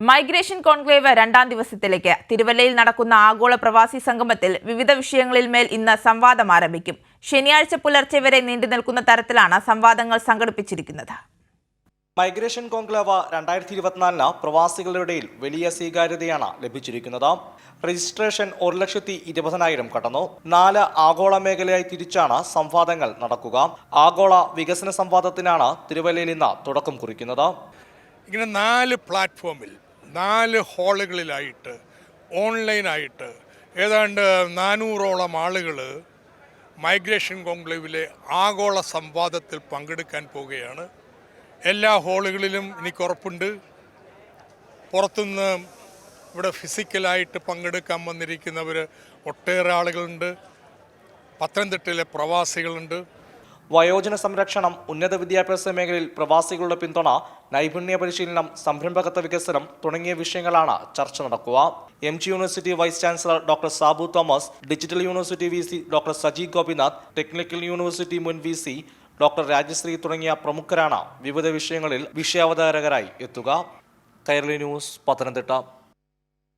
Migration conclave രണ്ടാം ദിവസത്തിലേക്ക് തിരുവല്ലയിൽ നടക്കുന്ന ആഗോള പ്രവാസി സംഗമത്തിൽ വിവിധ വിഷയങ്ങളിൽ മേൽ ഇന്ന് സംവാദം ആരംഭിക്കും. ശനിയാഴ്ച പുലർച്ചെ വരെ നീണ്ടുനിൽക്കുന്ന തരത്തിലാണ് സംവാദങ്ങൾ സംഘടിപ്പിച്ചിരിക്കുന്നത്. മൈഗ്രേഷൻ കോൺക്ലേവ് 2024 പ്രവാസികളുടെ ഇടയിൽ വലിയ സ്വീകാര്യതയാണ് ലഭിച്ചിരിക്കുന്നത്. രജിസ്ട്രേഷൻ 1,20,000 കടന്നു. 4 ആഗോള മേഖലയായി തിരിച്ചാണ് സംവാദങ്ങൾ നടക്കുക. ആഗോള വികസന സംവാദത്തിനാണ് തിരുവല്ലയിൽ ഇന്ന് തുടക്കം കുറിക്കുന്നത്. ഇങ്ങനെ 4 പ്ലാറ്റ്ഫോമിൽ 4 ഹാളുകളിലായിട്ട് ഓൺലൈനായിട്ട് ഏതാണ്ട് 400ഓളം ആളുകൾ മൈഗ്രേഷൻ കോൺക്ലേവിലെ ആഗോള സംവാദത്തിൽ പങ്കെടുക്കാൻ പോവുകയാണ്. എല്ലാ ഹാളുകളിലും എനിക്ക് ഉറപ്പുണ്ട് പുറത്തുനിന്ന് ഇവിടെ ഫിസിക്കലായിട്ട് പങ്കെടുക്കാൻ വന്നിരിക്കുന്നവർ ഒട്ടേറെ ആളുകളുണ്ട്. പത്തനംതിട്ടയിലെ പ്രവാസികളുണ്ട്. വയോജന സംരക്ഷണം, ഉന്നത വിദ്യാഭ്യാസ മേഖലയിൽ പ്രവാസികളുടെ പിന്തുണ, നൈപുണ്യ പരിശീലനം, സംരംഭകത്വ വികസനം തുടങ്ങിയ വിഷയങ്ങളാണ് ചർച്ച നടക്കുക. MG university vice chancellor doctor Sabu Thomas, digital university VC doctor Saji Gopinath, technical university മുൻ VC ഡോക്ടർ രാജശ്രീ തുടങ്ങിയ പ്രമുഖരാണ് വിവിധ വിഷയങ്ങളിൽ വിഷയാവതാരകരായി എത്തുക. കൈരളി ന്യൂസ്, പത്തനംതിട്ട.